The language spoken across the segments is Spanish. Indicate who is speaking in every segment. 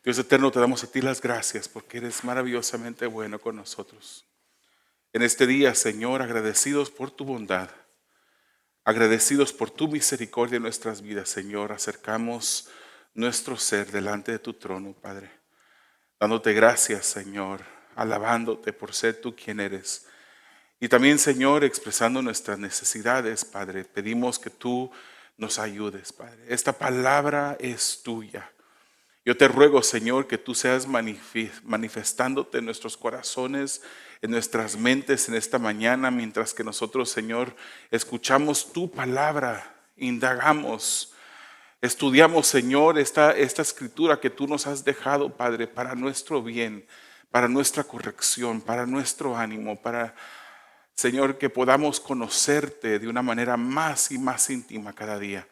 Speaker 1: Dios eterno, te damos a ti las gracias porque eres maravillosamente bueno con nosotros. En este día, Señor, agradecidos por tu bondad, agradecidos por tu misericordia en nuestras vidas, Señor, acercamos nuestro ser delante de tu trono, Padre, dándote gracias, Señor, alabándote por ser tú quien eres. Y también, Señor, expresando nuestras necesidades, Padre, pedimos que tú nos ayudes, Padre. Esta palabra es tuya. Yo te ruego, Señor, que tú seas manifestándote en nuestros corazones, en nuestras mentes en esta mañana, mientras que nosotros, Señor, escuchamos tu palabra, indagamos, estudiamos, Señor, esta escritura que tú nos has dejado, Padre, para nuestro bien, para nuestra corrección, para nuestro ánimo, para, Señor, que podamos conocerte de una manera más y más íntima cada día.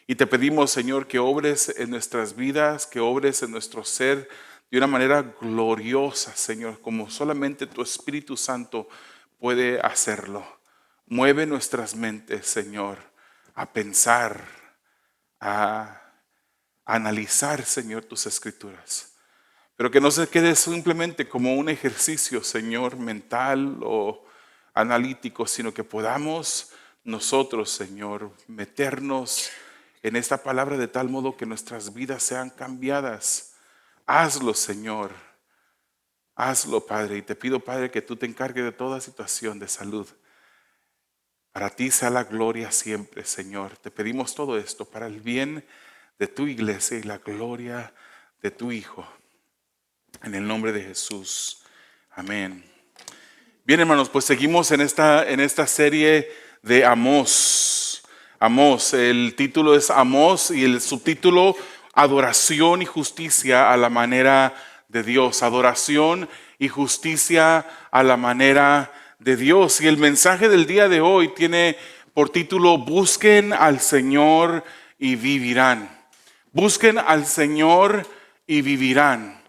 Speaker 1: Y te pedimos, Señor, que obres en nuestras vidas, que obres en nuestro ser de una manera gloriosa, Señor, como solamente tu Espíritu Santo puede hacerlo. Mueve nuestras mentes, Señor, a pensar, a analizar, Señor, tus escrituras. Pero que no se quede simplemente como un ejercicio, Señor, mental o analítico, sino que podamos nosotros, Señor, meternos en esta palabra de tal modo que nuestras vidas sean cambiadas. Hazlo, Señor. Hazlo, Padre. Y te pido, Padre, que tú te encargues de toda situación de salud. Para ti sea la gloria siempre, Señor. Te pedimos todo esto para el bien de tu iglesia y la gloria de tu Hijo. En el nombre de Jesús. Amén. Bien, hermanos, pues seguimos en esta serie de Amós. Amós, el título es Amós y el subtítulo Adoración y justicia a la manera de Dios. Adoración y justicia a la manera de Dios. Y el mensaje del día de hoy tiene por título Busquen al Señor y vivirán. Busquen al Señor y vivirán.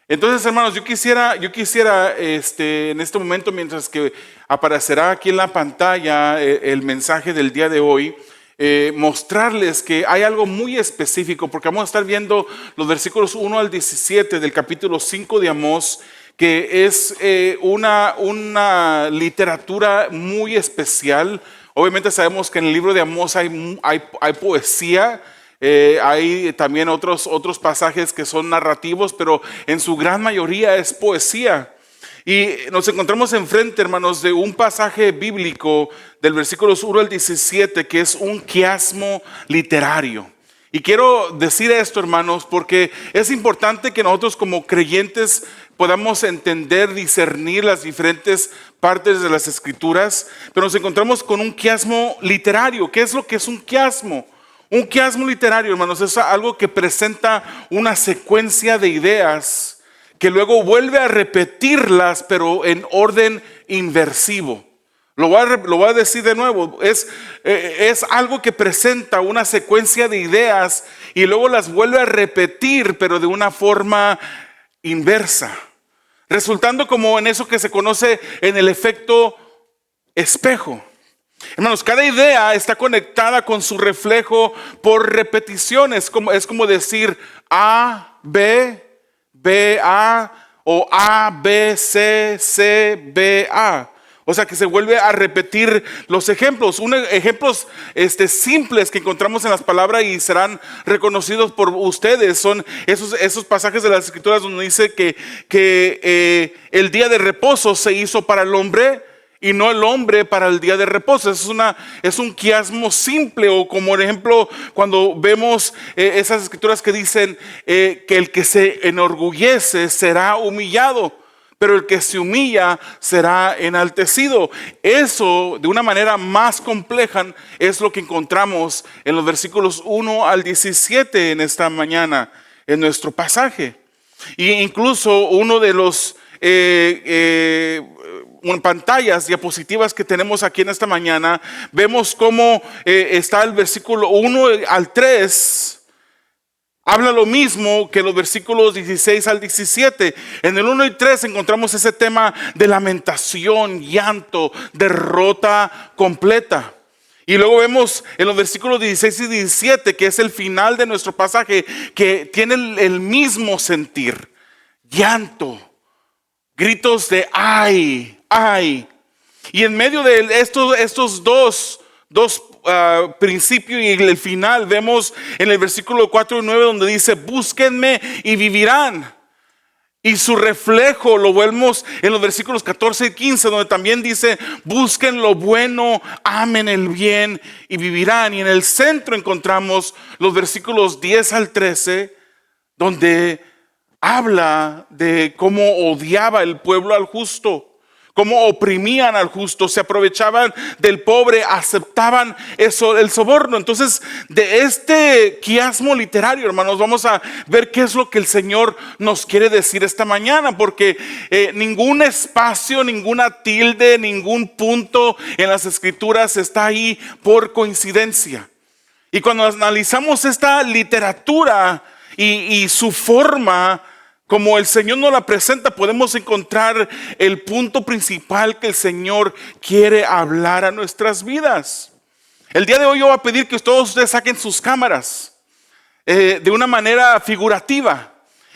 Speaker 1: Entonces, hermanos, yo quisiera en este momento, mientras que aparecerá aquí en la pantalla el mensaje del día de hoy, mostrarles que hay algo muy específico, porque vamos a estar viendo los versículos 1 al 17 del capítulo 5 de Amós, que es una literatura muy especial. Obviamente sabemos que en el libro de Amós hay poesía. Hay también otros pasajes que son narrativos, pero en su gran mayoría es poesía. Y nos encontramos enfrente, hermanos, de un pasaje bíblico del versículos 1 al 17 que es un quiasmo literario. Y quiero decir esto, hermanos, porque es importante que nosotros como creyentes podamos entender, discernir las diferentes partes de las escrituras, pero nos encontramos con un quiasmo literario. ¿Qué es lo que es un quiasmo? Un quiasmo literario, hermanos, es algo que presenta una secuencia de ideas que luego vuelve a repetirlas, pero en orden inversivo. Lo voy a decir de nuevo. Es algo que presenta una secuencia de ideas y luego las vuelve a repetir, pero de una forma inversa, resultando como en eso que se conoce en el efecto espejo. Hermanos, cada idea está conectada con su reflejo por repeticiones. Es como decir A, B, B, A, o A, B, C, C, B, A. O sea que se vuelve a repetir los ejemplos. Ejemplos simples que encontramos en las palabras y serán reconocidos por ustedes. Son esos pasajes de las escrituras donde dice que el día de reposo se hizo para el hombre y no el hombre para el día de reposo. Es un quiasmo simple. O como por ejemplo cuando vemos esas escrituras que dicen que el que se enorgullece será humillado, pero el que se humilla será enaltecido. Eso, de una manera más compleja, es lo que encontramos en los versículos 1 al 17 en esta mañana, en nuestro pasaje. Y incluso uno de los pantallas, diapositivas que tenemos aquí en esta mañana, vemos cómo está el versículo 1 al 3. Habla lo mismo que los versículos 16 al 17. En el 1 y 3 encontramos ese tema de lamentación, llanto, derrota completa. Y luego vemos en los versículos 16 y 17, que es el final de nuestro pasaje, que tiene el mismo sentir: llanto, gritos de ay, ay. Y en medio de estos dos principios y el final, vemos en el versículo 4 y 9 donde dice: búsquenme y vivirán. Y su reflejo lo vemos en los versículos 14 y 15, donde también dice: busquen lo bueno, amen el bien y vivirán. Y en el centro encontramos los versículos 10 al 13, donde habla de cómo odiaba el pueblo al justo, cómo oprimían al justo, se aprovechaban del pobre, aceptaban eso, el soborno. Entonces, de este quiasmo literario, hermanos, vamos a ver qué es lo que el Señor nos quiere decir esta mañana, porque ningún espacio, ninguna tilde, ningún punto en las Escrituras está ahí por coincidencia. Y cuando analizamos esta literatura y su forma, como el Señor nos la presenta, podemos encontrar el punto principal que el Señor quiere hablar a nuestras vidas. El día de hoy yo voy a pedir que todos ustedes saquen sus cámaras de una manera figurativa.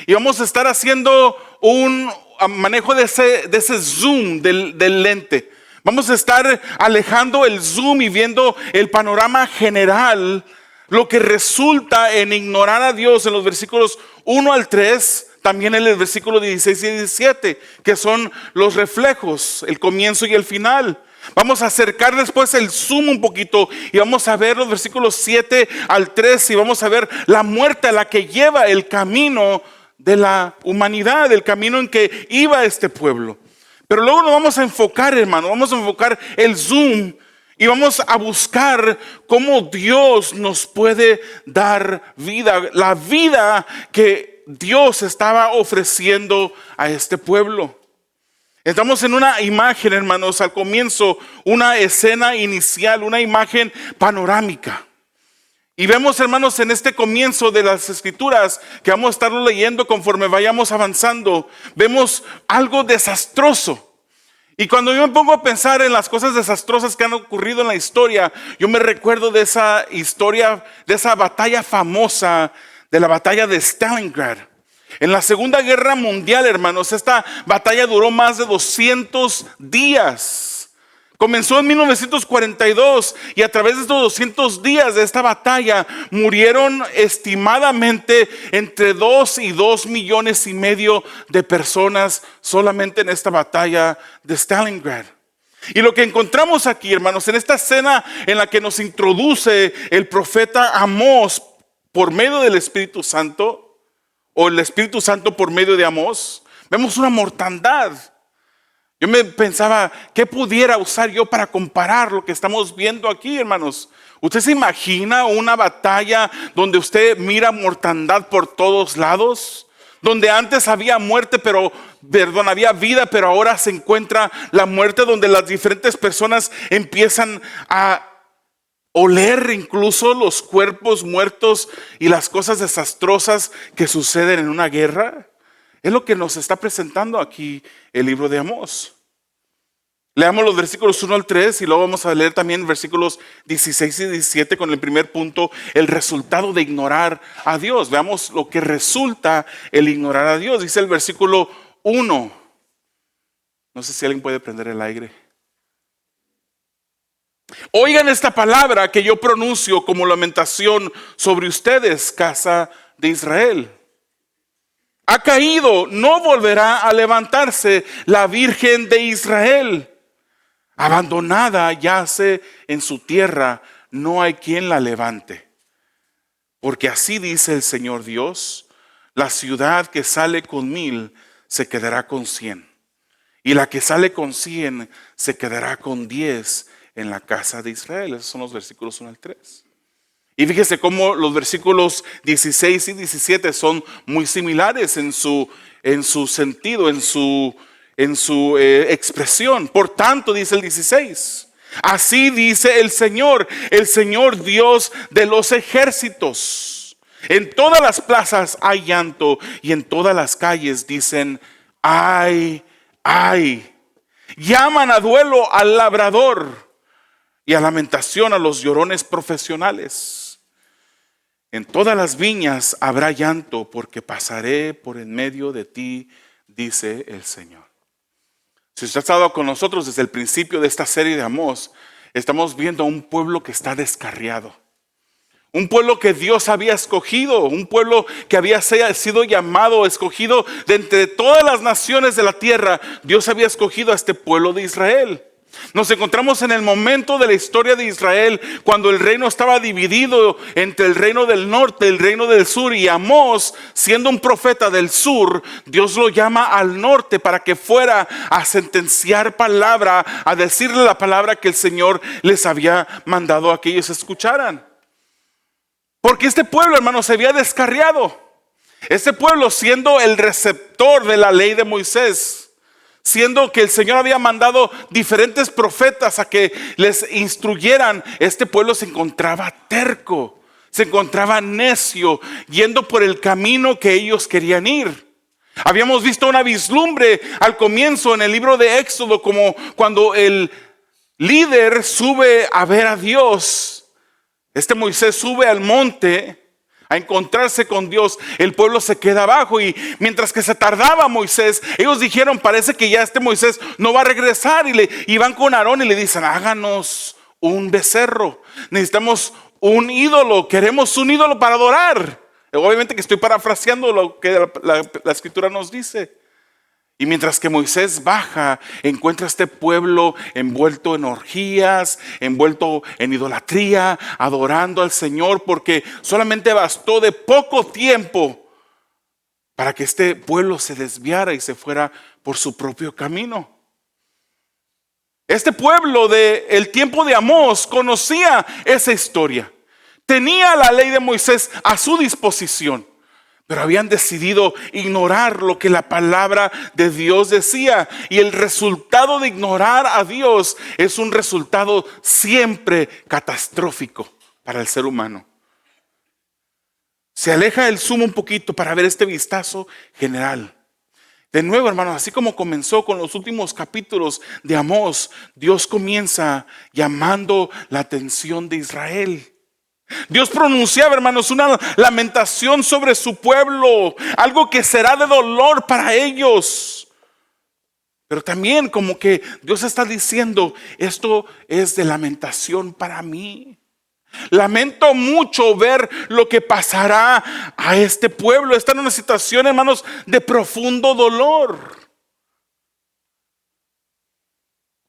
Speaker 1: Y vamos a estar haciendo un manejo de ese zoom del lente. Vamos a estar alejando el zoom y viendo el panorama general, lo que resulta en ignorar a Dios en los versículos 1 al 3. También en el versículo 16 y 17, que son los reflejos, el comienzo y el final. Vamos a acercar después el zoom un poquito y vamos a ver los versículos 7 al 13 y vamos a ver la muerte a la que lleva el camino de la humanidad, el camino en que iba este pueblo. Pero luego nos vamos a enfocar, hermano, vamos a enfocar el zoom y vamos a buscar cómo Dios nos puede dar vida, la vida que Dios estaba ofreciendo a este pueblo. Estamos en una imagen, hermanos, al comienzo, una escena inicial, una imagen panorámica. Y vemos, hermanos, en este comienzo de las Escrituras, que vamos a estarlo leyendo conforme vayamos avanzando, vemos algo desastroso. Y cuando yo me pongo a pensar en las cosas desastrosas que han ocurrido en la historia, yo me recuerdo de esa historia, de esa batalla famosa, de la batalla de Stalingrad. En la Segunda Guerra Mundial, hermanos, esta batalla duró más de 200 días. Comenzó en 1942 y a través de estos 200 días de esta batalla murieron estimadamente entre 2 y 2,5 millones de personas solamente en esta batalla de Stalingrad. Y lo que encontramos aquí, hermanos, en esta escena en la que nos introduce el profeta Amós por medio del Espíritu Santo, o el Espíritu Santo por medio de Amós, vemos una mortandad. Yo me pensaba, ¿qué pudiera usar yo para comparar lo que estamos viendo aquí, hermanos? ¿Usted se imagina una batalla donde usted mira mortandad por todos lados? Donde antes había muerte, había vida, pero ahora se encuentra la muerte, donde las diferentes personas empiezan a oler incluso los cuerpos muertos y las cosas desastrosas que suceden en una guerra. Es lo que nos está presentando aquí el libro de Amós. Leamos los versículos 1 al 3 y luego vamos a leer también versículos 16 y 17 con el primer punto, el resultado de ignorar a Dios. Veamos lo que resulta el ignorar a Dios. Dice el versículo 1. No sé si alguien puede prender el aire. Oigan esta palabra que yo pronuncio como lamentación sobre ustedes, casa de Israel. Ha caído, no volverá a levantarse la Virgen de Israel. Abandonada yace en su tierra, no hay quien la levante. Porque así dice el Señor Dios: la ciudad que sale con 1,000 se quedará con 100, y la que sale con 100 se quedará con 10 en la casa de Israel. Esos son los versículos 1 al 3. Y fíjese cómo los versículos 16 y 17 son muy similares en su sentido, en su expresión. Por tanto, dice el 16, así dice el Señor Dios de los ejércitos. En todas las plazas hay llanto y en todas las calles dicen: ay, ay. Llaman a duelo al labrador y a lamentación a los llorones profesionales. En todas las viñas habrá llanto, porque pasaré por en medio de ti, dice el Señor. Si usted ha estado con nosotros desde el principio de esta serie de Amós, estamos viendo a un pueblo que está descarriado. Un pueblo que Dios había escogido, un pueblo que había sido llamado, escogido de entre todas las naciones de la tierra. Dios había escogido a este pueblo de Israel. Nos encontramos en el momento de la historia de Israel cuando el reino estaba dividido entre el reino del norte y el reino del sur, y Amós, siendo un profeta del sur, Dios lo llama al norte para que fuera a sentenciar palabra, a decirle la palabra que el Señor les había mandado a que ellos escucharan. Porque este pueblo, hermanos, se había descarriado. Este pueblo, siendo el receptor de la ley de Moisés, siendo que el Señor había mandado diferentes profetas a que les instruyeran, este pueblo se encontraba terco, se encontraba necio, yendo por el camino que ellos querían ir. Habíamos visto una vislumbre al comienzo en el libro de Éxodo, como cuando el líder sube a ver a Dios. Este Moisés sube al monte a encontrarse con Dios, el pueblo se queda abajo, y mientras que se tardaba Moisés, ellos dijeron: parece que ya este Moisés no va a regresar, y van con Aarón y le dicen: háganos un becerro, necesitamos un ídolo, queremos un ídolo para adorar. Obviamente que estoy parafraseando lo que la escritura nos dice. Y mientras que Moisés baja, encuentra a este pueblo envuelto en orgías, envuelto en idolatría, adorando al Señor, porque solamente bastó de poco tiempo para que este pueblo se desviara y se fuera por su propio camino. Este pueblo del tiempo de Amós conocía esa historia, tenía la ley de Moisés a su disposición, pero habían decidido ignorar lo que la palabra de Dios decía. Y el resultado de ignorar a Dios es un resultado siempre catastrófico para el ser humano. Se aleja el zoom un poquito para ver este vistazo general. De nuevo, hermanos, así como comenzó con los últimos capítulos de Amós, Dios comienza llamando la atención de Israel. Dios pronunciaba, hermanos, una lamentación sobre su pueblo, algo que será de dolor para ellos. Pero también como que Dios está diciendo: esto es de lamentación para mí. Lamento mucho ver lo que pasará a este pueblo. Está en una situación, hermanos, de profundo dolor.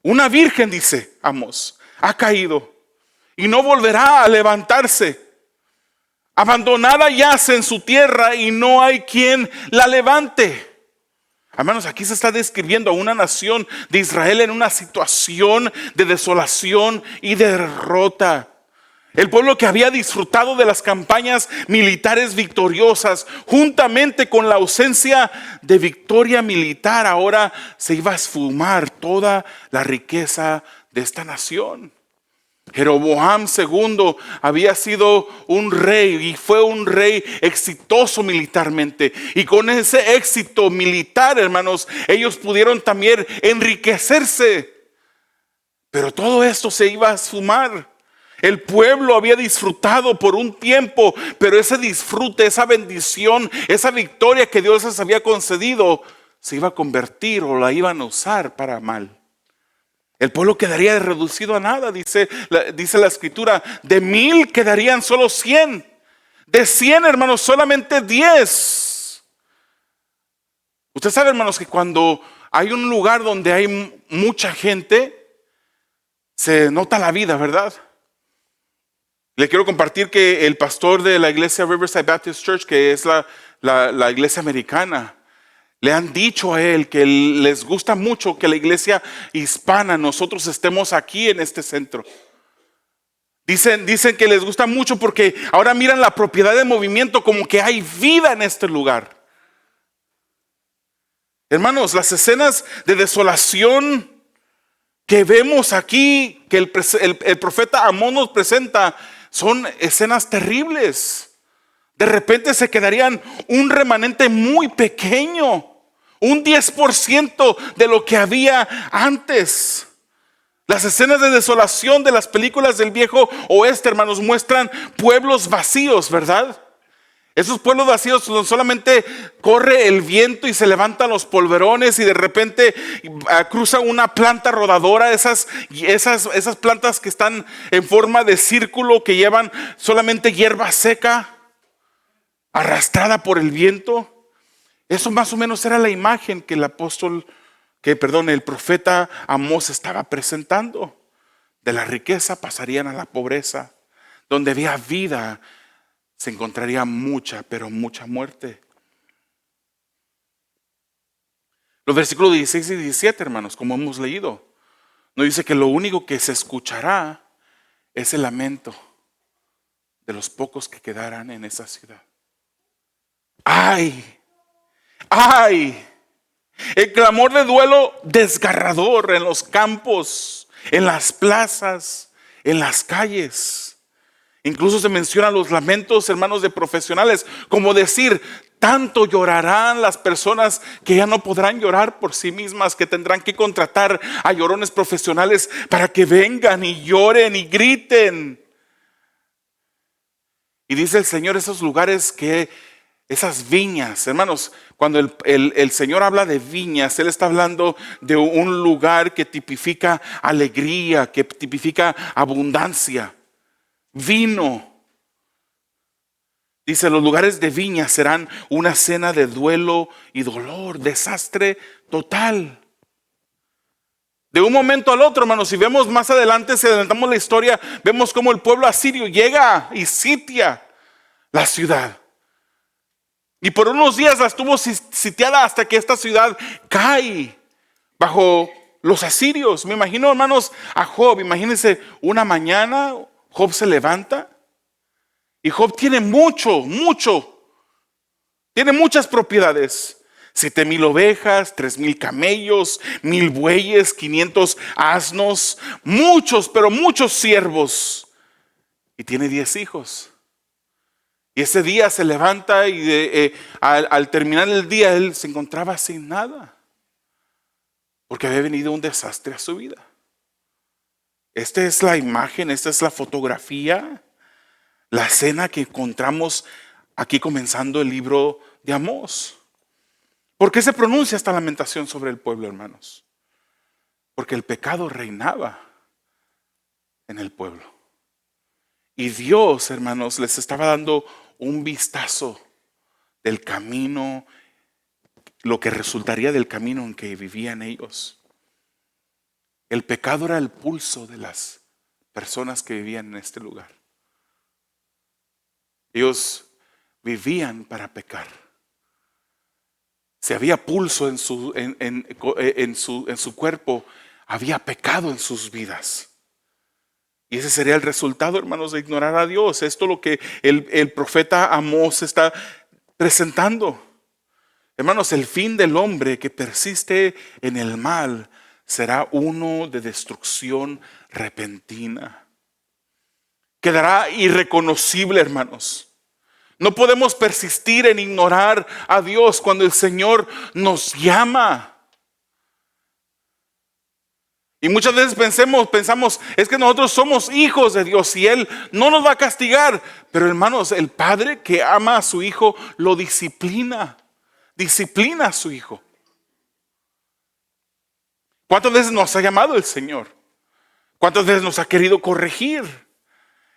Speaker 1: Una virgen, dice Amós, ha caído y no volverá a levantarse. Abandonada yace en su tierra y no hay quien la levante. Hermanos, aquí se está describiendo a una nación de Israel en una situación de desolación y de derrota. El pueblo que había disfrutado de las campañas militares victoriosas, juntamente con la ausencia de victoria militar, ahora se iba a esfumar toda la riqueza de esta nación. Jeroboam II había sido un rey, y fue un rey exitoso militarmente, y con ese éxito militar, hermanos, ellos pudieron también enriquecerse. Pero todo esto se iba a esfumar. El pueblo había disfrutado por un tiempo, pero ese disfrute, esa bendición, esa victoria que Dios les había concedido, se iba a convertir, o la iban a usar para mal. El pueblo quedaría reducido a nada, dice la escritura. De 1000 quedarían solo 100. De 100, hermanos, solamente 10. Usted sabe, hermanos, que cuando hay un lugar donde hay mucha gente, se nota la vida, ¿verdad? Le quiero compartir que el pastor de la iglesia Riverside Baptist Church, que es la iglesia americana, le han dicho a él que les gusta mucho que la iglesia hispana, nosotros estemos aquí en este centro. Dicen que les gusta mucho porque ahora miran la propiedad de movimiento, como que hay vida en este lugar. Hermanos, las escenas de desolación que vemos aquí, que el profeta Amós nos presenta, son escenas terribles. De repente se quedarían un remanente muy pequeño, un 10% de lo que había antes. Las escenas de desolación de las películas del viejo oeste, hermanos, muestran pueblos vacíos, ¿verdad? Esos pueblos vacíos solamente corre el viento y se levantan los polverones y de repente cruza una planta rodadora, esas plantas que están en forma de círculo que llevan solamente hierba seca, arrastrada por el viento. Eso más o menos era la imagen que el profeta Amós estaba presentando. De la riqueza pasarían a la pobreza. Donde había vida se encontraría mucha, pero mucha muerte. Los versículos 16 y 17, hermanos, como hemos leído, nos dice que lo único que se escuchará es el lamento de los pocos que quedarán en esa ciudad. ¡Ay! ¡Ay! El clamor de duelo desgarrador en los campos, en las plazas, en las calles. Incluso se mencionan los lamentos, hermanos, de profesionales, como decir, tanto llorarán las personas que ya no podrán llorar por sí mismas, que tendrán que contratar a llorones profesionales para que vengan y lloren y griten. Y dice el Señor, esos lugares esas viñas, hermanos, cuando el Señor habla de viñas, Él está hablando de un lugar que tipifica alegría, que tipifica abundancia. Vino. Dice, los lugares de viña serán una escena de duelo y dolor, desastre total. De un momento al otro, hermanos, si vemos más adelante, si adelantamos la historia, vemos cómo el pueblo asirio llega y sitia la ciudad. Y por unos días la estuvo sitiada hasta que esta ciudad cae bajo los asirios. Me imagino, hermanos, a Job. Imagínense una mañana, Job se levanta y Job tiene tiene muchas propiedades. 7,000 ovejas, 3,000 camellos, 1,000 bueyes, 500 asnos, pero muchos siervos. Y tiene 10 hijos. Y ese día se levanta y al terminar el día él se encontraba sin nada. Porque había venido un desastre a su vida. Esta es la imagen, esta es la fotografía, la escena que encontramos aquí comenzando el libro de Amós. ¿Por qué se pronuncia esta lamentación sobre el pueblo, hermanos? Porque el pecado reinaba en el pueblo. Y Dios, hermanos, les estaba dando un vistazo del camino, lo que resultaría del camino en que vivían ellos. El pecado era el pulso de las personas que vivían en este lugar. Ellos vivían para pecar. Si había pulso en su cuerpo, había pecado en sus vidas. Y ese sería el resultado, hermanos, de ignorar a Dios. Esto es lo que el profeta Amós está presentando. Hermanos, el fin del hombre que persiste en el mal será uno de destrucción repentina. Quedará irreconocible, hermanos. No podemos persistir en ignorar a Dios cuando el Señor nos llama. Y muchas veces pensamos, es que nosotros somos hijos de Dios y Él no nos va a castigar. Pero hermanos, el padre que ama a su hijo lo disciplina a su hijo. ¿Cuántas veces nos ha llamado el Señor? ¿Cuántas veces nos ha querido corregir?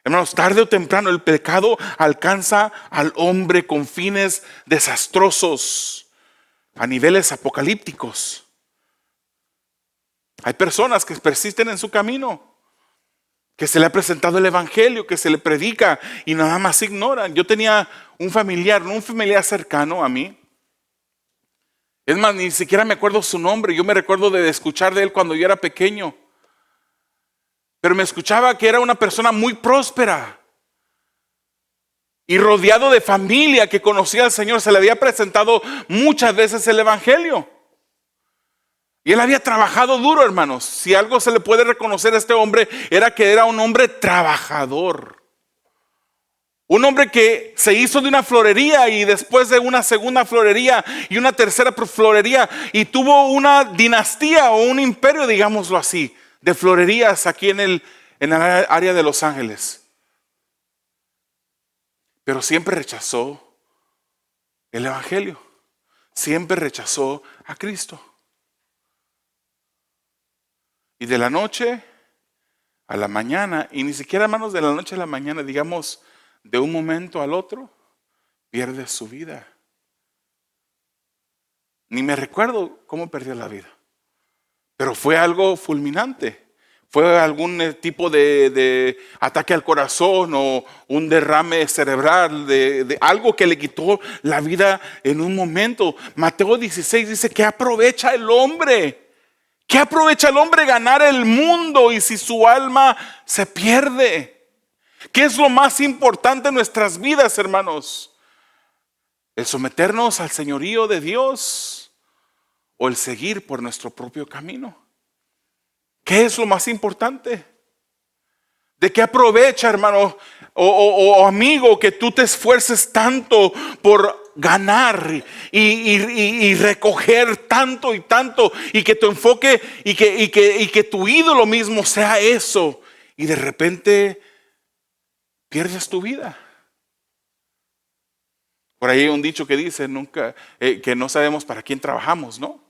Speaker 1: Hermanos, tarde o temprano el pecado alcanza al hombre con fines desastrosos, a niveles apocalípticos. Hay personas que persisten en su camino, que se le ha presentado el evangelio, que se le predica y nada más ignoran. Yo tenía un familiar cercano a mí. Es más, ni siquiera me acuerdo su nombre. Yo me recuerdo de escuchar de él cuando yo era pequeño. Pero me escuchaba que era una persona muy próspera y rodeado de familia que conocía al Señor. Se le había presentado muchas veces el evangelio. Y él había trabajado duro, hermanos. Si algo se le puede reconocer a este hombre, era que era un hombre trabajador. Un hombre que se hizo de una florería y después de una segunda florería y una tercera florería y tuvo una dinastía o un imperio, digámoslo así, de florerías aquí en el área de Los Ángeles. Pero siempre rechazó el evangelio. Siempre rechazó a Cristo. Y de la noche a la mañana, y ni siquiera, hermanos, de la noche a la mañana, digamos, de un momento al otro, pierde su vida. Ni me recuerdo cómo perdió la vida, pero fue algo fulminante. Fue algún tipo de ataque al corazón o un derrame cerebral, de algo que le quitó la vida en un momento. Mateo 16 dice: ¿qué aprovecha el hombre? ¿Qué aprovecha el hombre ganar el mundo y si su alma se pierde? ¿Qué es lo más importante en nuestras vidas, hermanos? ¿El someternos al señorío de Dios o el seguir por nuestro propio camino? ¿Qué es lo más importante? ¿De qué aprovecha, hermano o amigo, que tú te esfuerces tanto por ganar y recoger tanto y tanto, y que tu enfoque y que tu ídolo mismo sea eso, y de repente pierdes tu vida? Por ahí hay un dicho que dice que no sabemos para quién trabajamos, ¿no?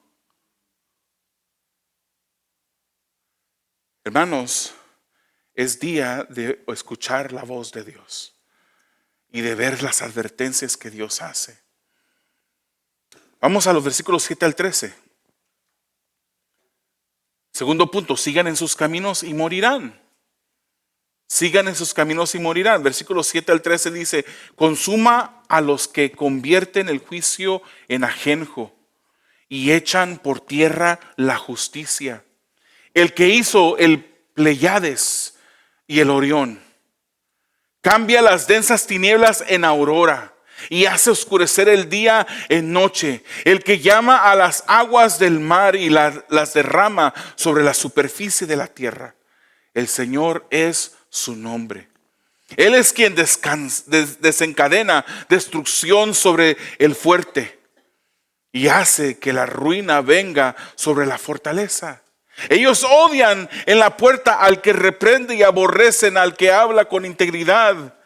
Speaker 1: Hermanos, es día de escuchar la voz de Dios y de ver las advertencias que Dios hace. Vamos a los versículos 7 al 13. Segundo punto: sigan en sus caminos y morirán. Sigan en sus caminos y morirán. Versículos 7 al 13 dice: consuma a los que convierten el juicio en ajenjo y echan por tierra la justicia. El que hizo el Pleiades y el Orión cambia las densas tinieblas en aurora y hace oscurecer el día en noche. El que llama a las aguas del mar y las derrama sobre la superficie de la tierra. El Señor es su nombre. Él es quien desencadena destrucción sobre el fuerte y hace que la ruina venga sobre la fortaleza. Ellos odian en la puerta al que reprende y aborrecen al que habla con integridad.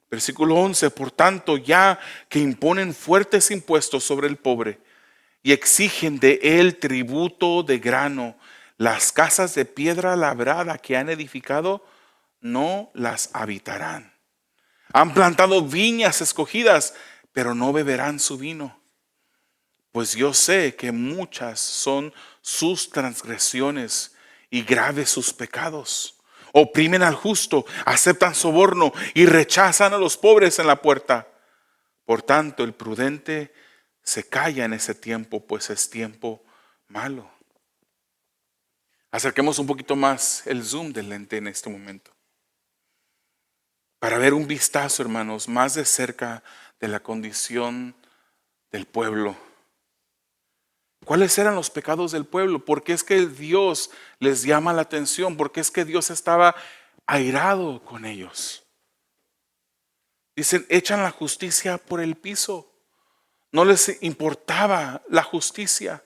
Speaker 1: Versículo 11: por tanto, ya que imponen fuertes impuestos sobre el pobre y exigen de él tributo de grano, las casas de piedra labrada que han edificado no las habitarán. Han plantado viñas escogidas, pero no beberán su vino. Pues yo sé que muchas son sus transgresiones y graves sus pecados. Oprimen al justo, aceptan soborno y rechazan a los pobres en la puerta. Por tanto, el prudente se calla en ese tiempo, pues es tiempo malo. Acerquemos un poquito más el zoom del lente en este momento, para ver un vistazo, hermanos, más de cerca de la condición del pueblo. ¿Cuáles eran los pecados del pueblo? ¿Por qué es que Dios les llama la atención? ¿Por qué es que Dios estaba airado con ellos? Dicen: echan la justicia por el piso. No les importaba la justicia.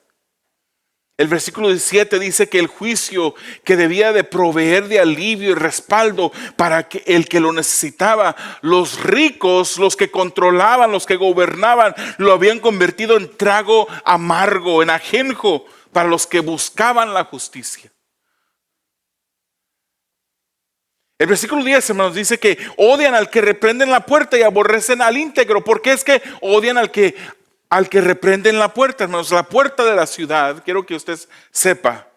Speaker 1: El versículo 17 dice que el juicio que debía de proveer de alivio y respaldo para que el que lo necesitaba, los ricos, los que controlaban, los que gobernaban, lo habían convertido en trago amargo, en ajenjo para los que buscaban la justicia. El versículo 10, hermanos, dice que odian al que reprende en la puerta y aborrecen al íntegro. ¿Por qué es que odian al que reprende en la puerta, hermanos? La puerta de la ciudad, quiero que usted sepa,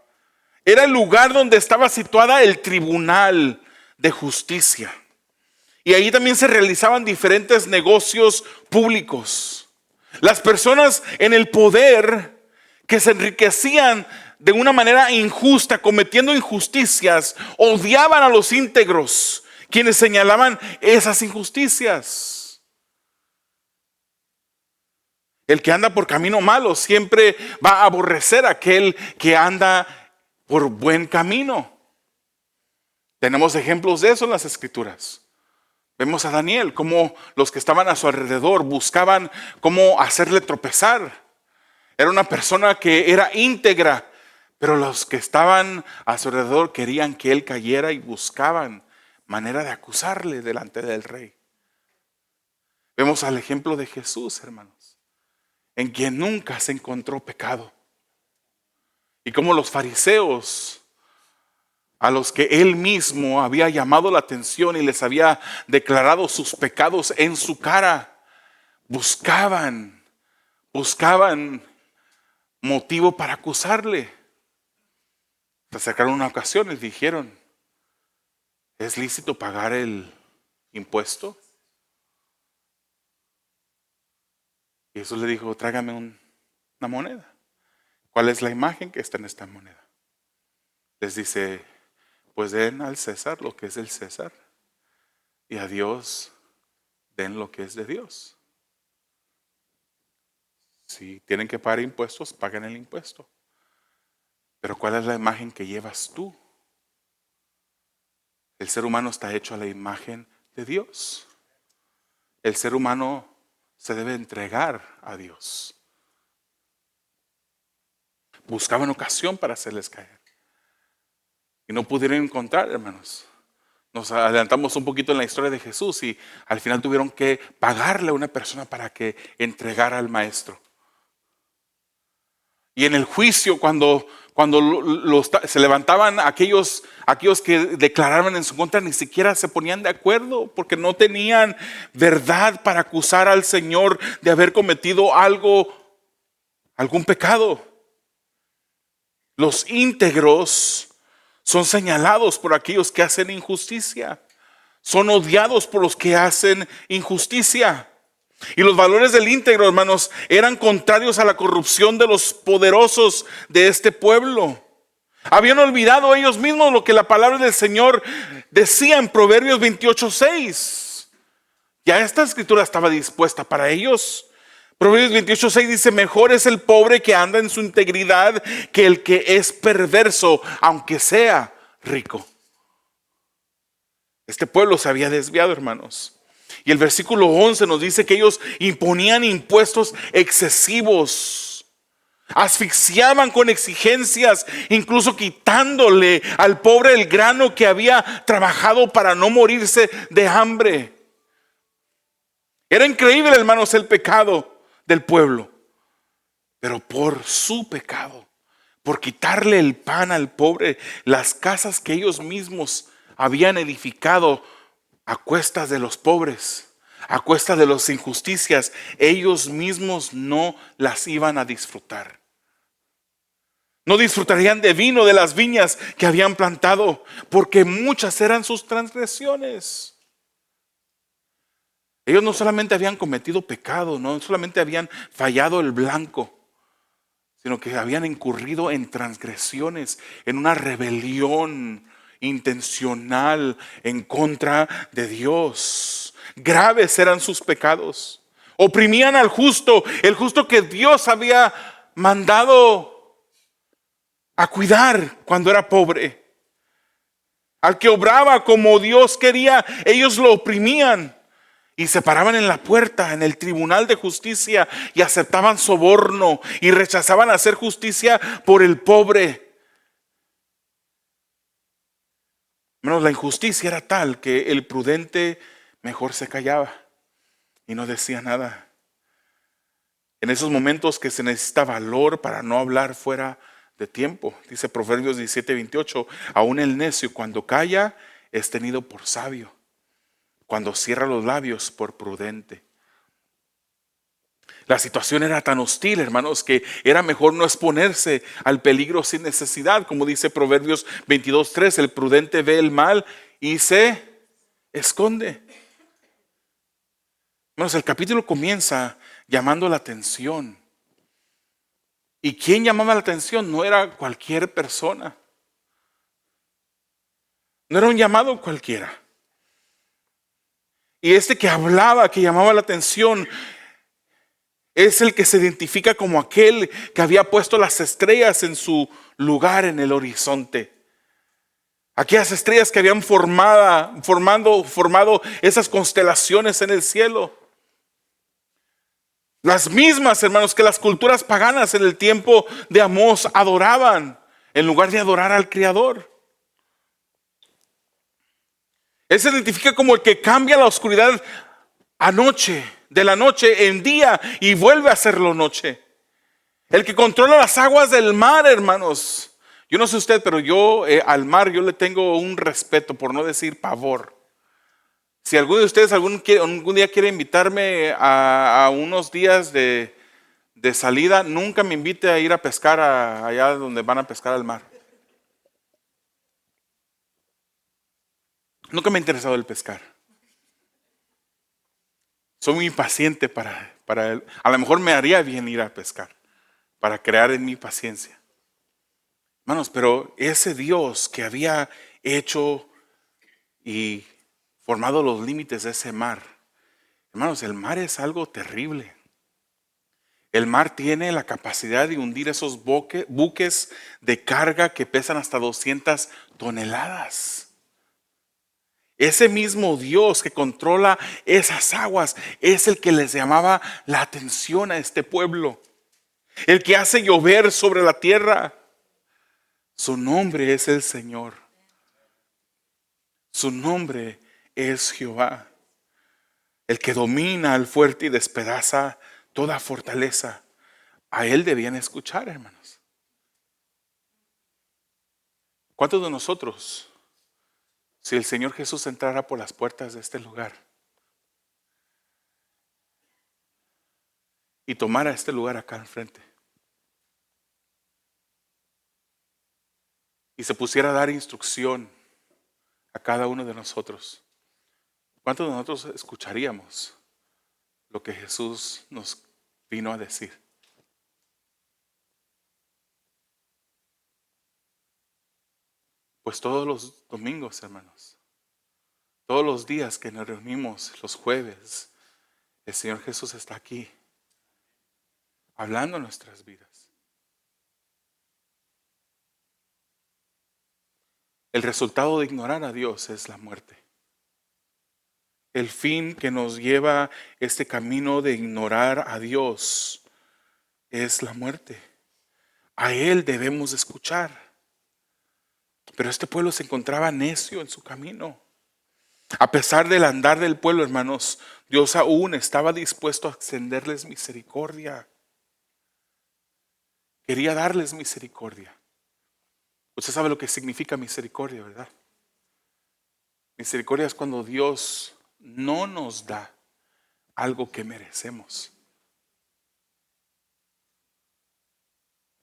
Speaker 1: era el lugar donde estaba situada el tribunal de justicia. Y ahí también se realizaban diferentes negocios públicos. Las personas en el poder que se enriquecían de una manera injusta, cometiendo injusticias, odiaban a los íntegros, quienes señalaban esas injusticias. El que anda por camino malo siempre va a aborrecer a aquel que anda por buen camino. Tenemos ejemplos de eso en las Escrituras. Vemos a Daniel, cómo los que estaban a su alrededor buscaban cómo hacerle tropezar. Era una persona que era íntegra, Pero los que estaban a su alrededor querían que él cayera y buscaban manera de acusarle delante del rey. Vemos al ejemplo de Jesús, hermanos, en quien nunca se encontró pecado. Y como los fariseos, a los que él mismo había llamado la atención y les había declarado sus pecados en su cara, buscaban motivo para acusarle. Se acercaron una ocasión y dijeron: ¿es lícito pagar el impuesto? Y Jesús le dijo: tráigame una moneda. ¿Cuál es la imagen que está en esta moneda? Les dice: pues den al César lo que es del César, y a Dios den lo que es de Dios. Si tienen que pagar impuestos, paguen el impuesto. Pero ¿cuál es la imagen que llevas tú? El ser humano está hecho a la imagen de Dios. El ser humano se debe entregar a Dios. Buscaban ocasión para hacerles caer. Y no pudieron encontrar, hermanos. Nos adelantamos un poquito en la historia de Jesús y al final tuvieron que pagarle a una persona para que entregara al maestro. Y en el juicio, cuando se levantaban aquellos que declaraban en su contra, ni siquiera se ponían de acuerdo porque no tenían verdad para acusar al Señor de haber cometido algún pecado. Los íntegros son señalados por aquellos que hacen injusticia. Son odiados por los que hacen injusticia. Y los valores del íntegro, hermanos, eran contrarios a la corrupción de los poderosos de este pueblo. Habían olvidado ellos mismos lo que la palabra del Señor decía en Proverbios 28:6. Ya esta escritura estaba dispuesta para ellos. Proverbios 28:6 dice: mejor es el pobre que anda en su integridad que el que es perverso, aunque sea rico. Este pueblo se había desviado, hermanos. Y el versículo 11 nos dice que ellos imponían impuestos excesivos, asfixiaban con exigencias, incluso quitándole al pobre el grano que había trabajado para no morirse de hambre. Era increíble, hermanos, el pecado del pueblo. Pero por su pecado, por quitarle el pan al pobre, las casas que ellos mismos habían edificado a cuestas de los pobres, a cuestas de las injusticias, ellos mismos no las iban a disfrutar. No disfrutarían de vino de las viñas que habían plantado, porque muchas eran sus transgresiones. Ellos no solamente habían cometido pecado, no solamente habían fallado el blanco, sino que habían incurrido en transgresiones, en una rebelión intencional en contra de Dios. Graves eran sus pecados. Oprimían al justo, el justo que Dios había mandado a cuidar cuando era pobre. Al que obraba como Dios quería, ellos lo oprimían. Y se paraban en la puerta, en el tribunal de justicia, y aceptaban soborno y rechazaban hacer justicia por el pobre. Hermanos, la injusticia era tal que el prudente mejor se callaba y no decía nada. En esos momentos que se necesita valor para no hablar fuera de tiempo. Dice Proverbios 17:28, aún el necio cuando calla es tenido por sabio, cuando cierra los labios por prudente. La situación era tan hostil, hermanos, que era mejor no exponerse al peligro sin necesidad. Como dice Proverbios 22:3, el prudente ve el mal y se esconde. Hermanos, el capítulo comienza llamando la atención. ¿Y quién llamaba la atención? No era cualquier persona. No era un llamado cualquiera. Y este que hablaba, que llamaba la atención, es el que se identifica como aquel que había puesto las estrellas en su lugar en el horizonte. Aquellas estrellas que habían formado esas constelaciones en el cielo. Las mismas, hermanos, que las culturas paganas en el tiempo de Amós adoraban en lugar de adorar al Creador. Él se identifica como el que cambia la oscuridad de la noche en día y vuelve a hacerlo noche. El que controla las aguas del mar, hermanos. Yo no sé usted, pero yo al mar yo le tengo un respeto, por no decir pavor. Si alguno de ustedes algún día quiere invitarme a unos días de salida, nunca me invite a ir a pescar allá donde van a pescar al mar. Nunca me ha interesado el pescar. Soy muy impaciente a lo mejor me haría bien ir a pescar, para crear en mí paciencia. Hermanos, pero ese Dios que había hecho y formado los límites de ese mar, hermanos, el mar es algo terrible. El mar tiene la capacidad de hundir esos buques de carga que pesan hasta 200 toneladas. Ese mismo Dios que controla esas aguas es el que les llamaba la atención a este pueblo. El que hace llover sobre la tierra. Su nombre es el Señor. Su nombre es Jehová. El que domina al fuerte y despedaza toda fortaleza. A Él debían escuchar, hermanos. ¿Cuántos de nosotros, si el Señor Jesús entrara por las puertas de este lugar y tomara este lugar acá enfrente y se pusiera a dar instrucción a cada uno de nosotros, cuántos de nosotros escucharíamos lo que Jesús nos vino a decir? Pues todos los domingos, hermanos, todos los días que nos reunimos, los jueves, el Señor Jesús está aquí, hablando en nuestras vidas. El resultado de ignorar a Dios es la muerte. El fin que nos lleva este camino de ignorar a Dios es la muerte. A Él debemos escuchar. Pero este pueblo se encontraba necio en su camino. A pesar del andar del pueblo, hermanos, Dios aún estaba dispuesto a extenderles misericordia. Quería darles misericordia. Usted sabe lo que significa misericordia, ¿verdad? Misericordia es cuando Dios no nos da algo que merecemos.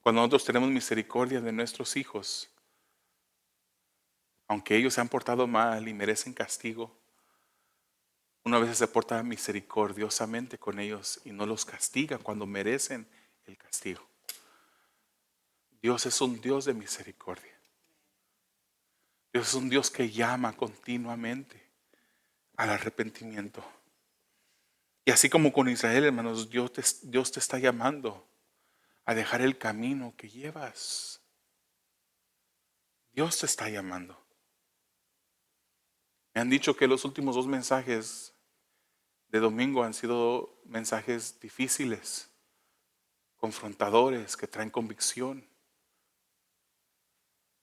Speaker 1: Cuando nosotros tenemos misericordia de nuestros hijos, aunque ellos se han portado mal y merecen castigo, uno a veces se porta misericordiosamente con ellos y no los castiga cuando merecen el castigo. Dios es un Dios de misericordia. Dios es un Dios que llama continuamente al arrepentimiento. Y así como con Israel, hermanos, Dios te está llamando a dejar el camino que llevas. Dios te está llamando. Me han dicho que los últimos 2 mensajes de domingo han sido mensajes difíciles, confrontadores, que traen convicción.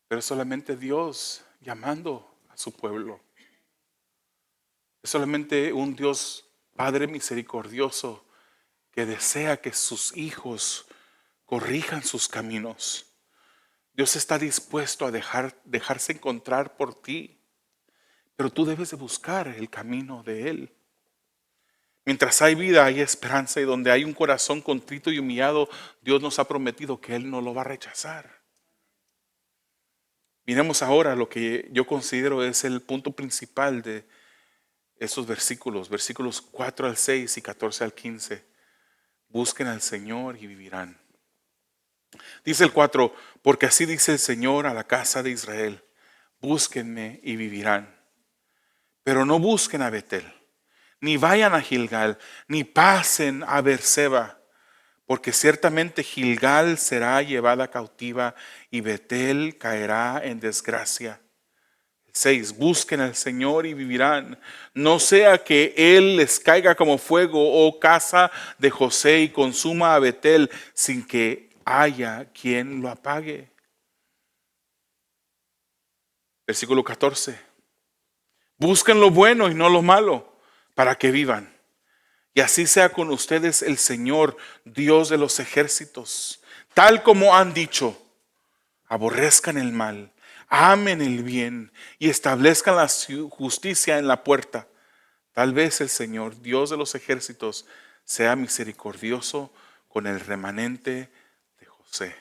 Speaker 1: Pero es solamente Dios llamando a su pueblo. Es solamente un Dios Padre misericordioso que desea que sus hijos corrijan sus caminos. Dios está dispuesto a dejarse encontrar por ti, pero tú debes de buscar el camino de Él. Mientras hay vida, hay esperanza, y donde hay un corazón contrito y humillado, Dios nos ha prometido que Él no lo va a rechazar. Miremos ahora lo que yo considero es el punto principal de estos versículos 4 al 6 y 14 al 15. Busquen al Señor y vivirán. Dice el 4, porque así dice el Señor a la casa de Israel: búsquenme y vivirán. Pero no busquen a Betel, ni vayan a Gilgal, ni pasen a Beerseba, porque ciertamente Gilgal será llevada cautiva y Betel caerá en desgracia. 6, busquen al Señor y vivirán. No sea que Él les caiga como fuego, oh casa de José, y consuma a Betel sin que haya quien lo apague. Versículo 14. Busquen lo bueno y no lo malo, para que vivan. Y así sea con ustedes el Señor, Dios de los ejércitos. Tal como han dicho, aborrezcan el mal, amen el bien y establezcan la justicia en la puerta. Tal vez el Señor, Dios de los ejércitos, sea misericordioso con el remanente de José.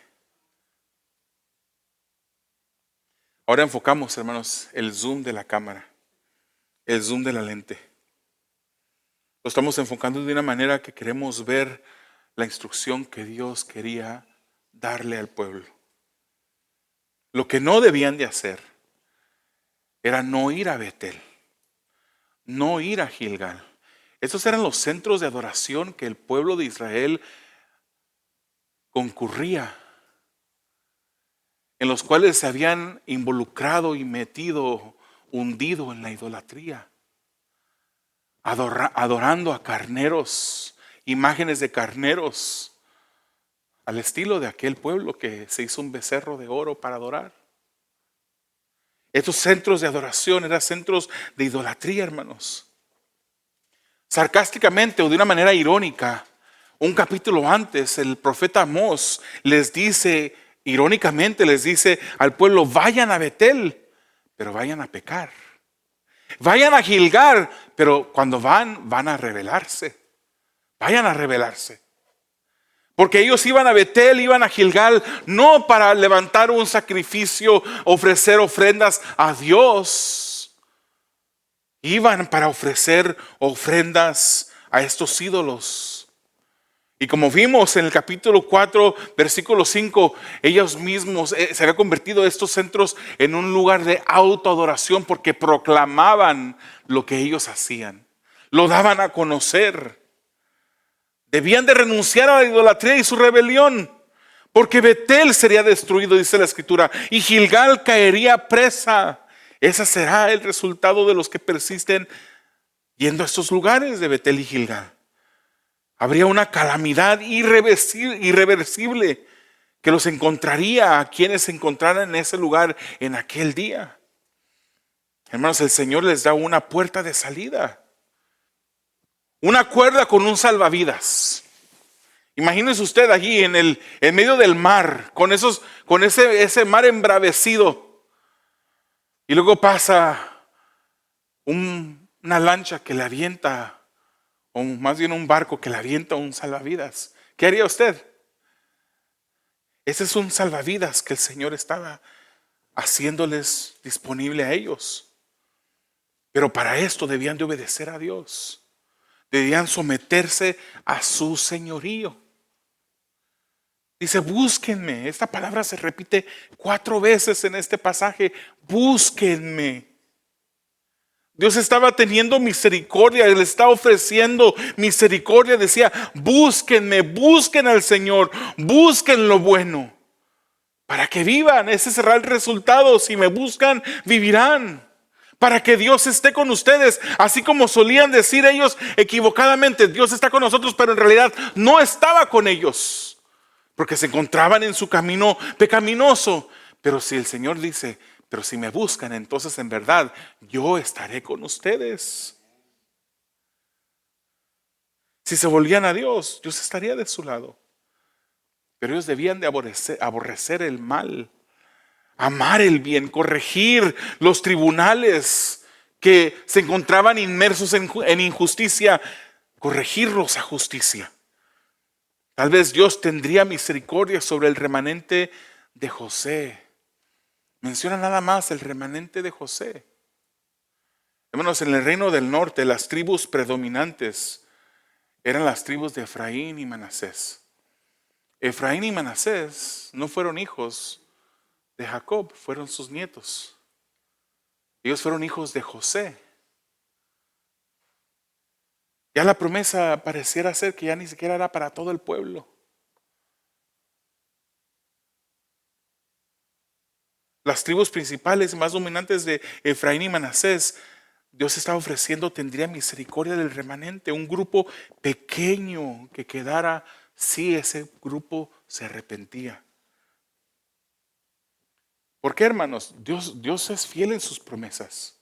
Speaker 1: Ahora enfocamos, hermanos, el zoom de la cámara, el zoom de la lente. Lo estamos enfocando de una manera que queremos ver la instrucción que Dios quería darle al pueblo. Lo que no debían de hacer era no ir a Betel, no ir a Gilgal. Estos eran los centros de adoración que el pueblo de Israel concurría, en los cuales se habían involucrado y metido, hundido en la idolatría, adorando a carneros, imágenes de carneros, al estilo de aquel pueblo que se hizo un becerro de oro para adorar. Estos centros de adoración eran centros de idolatría, hermanos. Sarcásticamente o de una manera irónica, un capítulo antes, el profeta Amós les dice, irónicamente les dice al pueblo, vayan a Betel, pero vayan a pecar. Vayan a Gilgal, pero cuando van a rebelarse. Vayan a rebelarse. Porque ellos iban a Betel, iban a Gilgal, no para levantar un sacrificio, ofrecer ofrendas a Dios. Iban para ofrecer ofrendas a estos ídolos. Y como vimos en el capítulo 4, versículo 5, ellos mismos se habían convertido estos centros en un lugar de autoadoración porque proclamaban lo que ellos hacían. Lo daban a conocer. Debían de renunciar a la idolatría y su rebelión, porque Betel sería destruido, dice la escritura, y Gilgal caería presa. Ese será el resultado de los que persisten yendo a estos lugares de Betel y Gilgal. Habría una calamidad irreversible que los encontraría a quienes se encontraran en ese lugar en aquel día. Hermanos, el Señor les da una puerta de salida. Una cuerda con un salvavidas. Imagínese usted allí en medio del mar, con ese mar embravecido. Y luego pasa una lancha que le avienta, o más bien un barco que le avienta un salvavidas. ¿Qué haría usted? Ese es un salvavidas que el Señor estaba haciéndoles disponible a ellos. Pero para esto debían de obedecer a Dios. Debían someterse a su señorío. Dice, búsquenme. Esta palabra se repite 4 veces en este pasaje. Búsquenme. Dios estaba teniendo misericordia, le estaba ofreciendo misericordia. Decía, búsquenme, busquen al Señor, busquen lo bueno, para que vivan. Ese será el resultado. Si me buscan, vivirán. Para que Dios esté con ustedes, así como solían decir ellos equivocadamente, Dios está con nosotros, pero en realidad no estaba con ellos, porque se encontraban en su camino pecaminoso. Pero si el Señor dice, pero si me buscan, entonces en verdad yo estaré con ustedes. Si se volvían a Dios, Dios estaría de su lado. Pero ellos debían de aborrecer el mal, amar el bien, corregir los tribunales que se encontraban inmersos en injusticia, corregirlos a justicia. Tal vez Dios tendría misericordia sobre el remanente de José. Menciona nada más el remanente de José. Hermanos, en el reino del norte las tribus predominantes eran las tribus de Efraín y Manasés. Efraín y Manasés no fueron hijos de Jacob, fueron sus nietos. Ellos fueron hijos de José. Ya la promesa pareciera ser que ya ni siquiera era para todo el pueblo. Las tribus principales más dominantes de Efraín y Manasés, Dios estaba ofreciendo, tendría misericordia del remanente, un grupo pequeño que quedara si ese grupo se arrepentía. ¿Por qué, hermanos? Dios es fiel en sus promesas.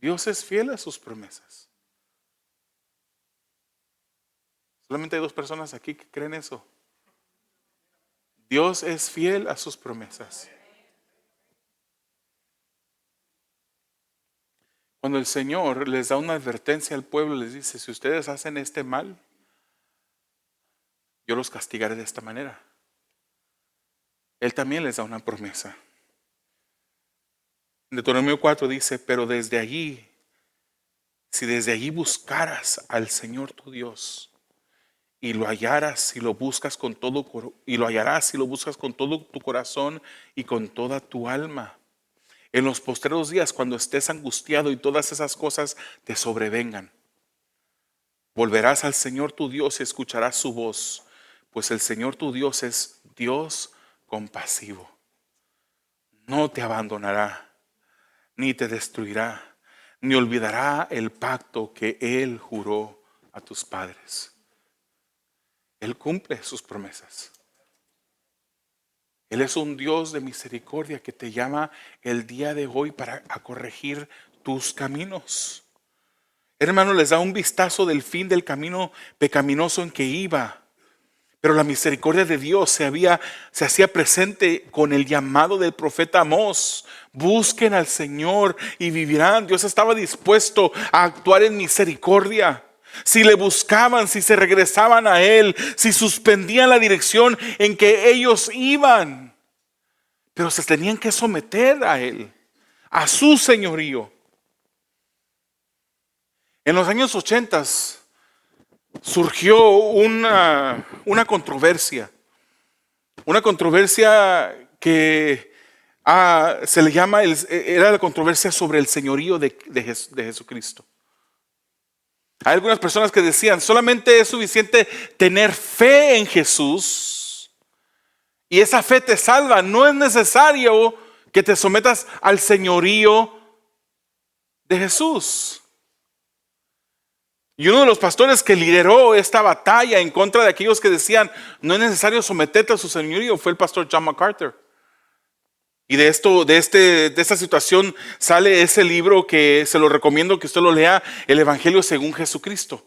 Speaker 1: Dios es fiel a sus promesas. Solamente hay 2 personas aquí que creen eso. Dios es fiel a sus promesas. Cuando el Señor les da una advertencia al pueblo, les dice, si ustedes hacen este mal, yo los castigaré de esta manera. Él también les da una promesa. En Deuteronomio 4 dice, pero desde allí, si desde allí buscaras al Señor tu Dios, y lo hallaras y lo buscas con todo, y lo hallarás y lo buscas con todo tu corazón y con toda tu alma. En los postreros días, cuando estés angustiado y todas esas cosas te sobrevengan, volverás al Señor tu Dios y escucharás su voz, pues el Señor tu Dios es Dios compasivo. No te abandonará, ni te destruirá, ni olvidará el pacto que Él juró a tus padres. Él cumple sus promesas. Él es un Dios de misericordia que te llama el día de hoy para corregir tus caminos. Hermano, les da un vistazo del fin del camino pecaminoso en que iba. Pero la misericordia de Dios se hacía presente con el llamado del profeta Amós. Busquen al Señor y vivirán. Dios estaba dispuesto a actuar en misericordia. Si le buscaban, si se regresaban a Él, si suspendían la dirección en que ellos iban. Pero se tenían que someter a Él, a su señorío. En los años 80 surgió una controversia. Una controversia que se le llama, era la controversia sobre el señorío de Jesucristo. Hay algunas personas que decían, solamente es suficiente tener fe en Jesús y esa fe te salva. No es necesario que te sometas al señorío de Jesús. Y uno de los pastores que lideró esta batalla en contra de aquellos que decían, no es necesario someterte a su señorío, fue el pastor John MacArthur. Y de esta situación sale ese libro que se lo recomiendo que usted lo lea, El Evangelio según Jesucristo.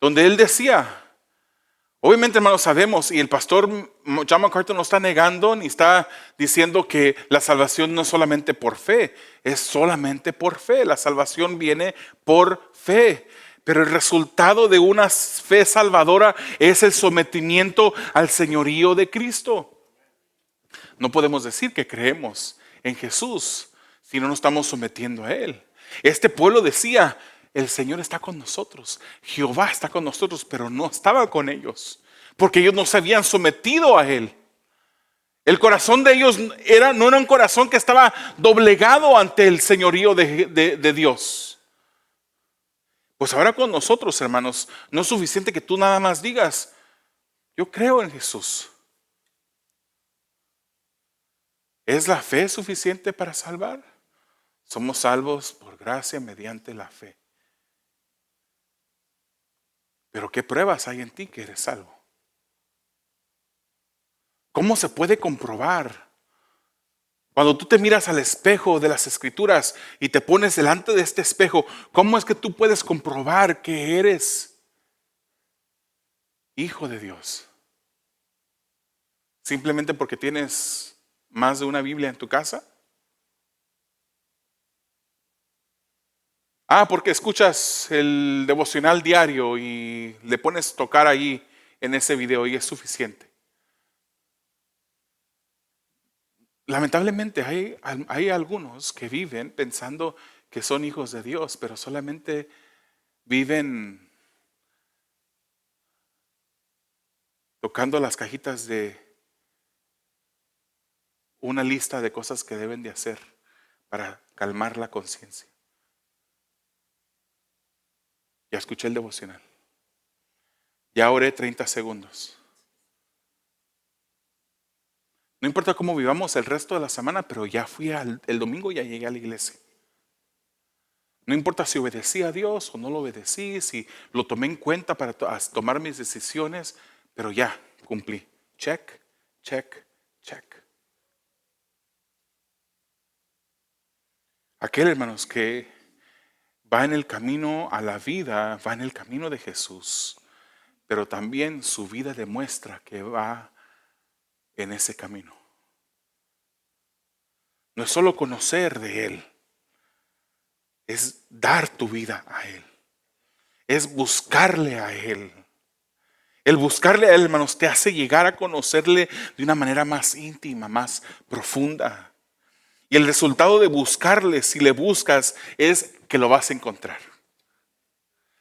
Speaker 1: Donde él decía, obviamente hermanos sabemos, y el pastor John MacArthur no está negando ni está diciendo que la salvación no es solamente por fe, es solamente por fe. La salvación viene por fe. Pero el resultado de una fe salvadora es el sometimiento al señorío de Cristo. No podemos decir que creemos en Jesús si no nos estamos sometiendo a Él. Este pueblo decía, el Señor está con nosotros, Jehová está con nosotros, pero no estaba con ellos, porque ellos no se habían sometido a Él. El corazón de ellos no era un corazón que estaba doblegado ante el señorío de Dios. Pues ahora con nosotros, hermanos, no es suficiente que tú nada más digas, yo creo en Jesús. ¿Es la fe suficiente para salvar? Somos salvos por gracia mediante la fe. Pero ¿qué pruebas hay en ti que eres salvo? ¿Cómo se puede comprobar? Cuando tú te miras al espejo de las Escrituras y te pones delante de este espejo, ¿cómo es que tú puedes comprobar que eres hijo de Dios? ¿Simplemente porque tienes más de una Biblia en tu casa? Porque escuchas el devocional diario y le pones tocar ahí en ese video y es suficiente. Lamentablemente hay algunos que viven pensando que son hijos de Dios, pero solamente viven tocando las cajitas de una lista de cosas que deben de hacer para calmar la conciencia. Ya escuché el devocional. Ya oré 30 segundos. No importa cómo vivamos el resto de la semana, pero ya fui el domingo, ya llegué a la iglesia. No importa si obedecí a Dios o no lo obedecí, si lo tomé en cuenta para tomar mis decisiones, pero ya cumplí. Check, check, Check. Aquel, hermanos, que va en el camino a la vida, va en el camino de Jesús, pero también su vida demuestra que va en ese camino. No es solo conocer de Él, es dar tu vida a Él, es buscarle a Él. El buscarle a Él, hermanos, te hace llegar a conocerle de una manera más íntima, más profunda. Y el resultado de buscarle, si le buscas, es que lo vas a encontrar.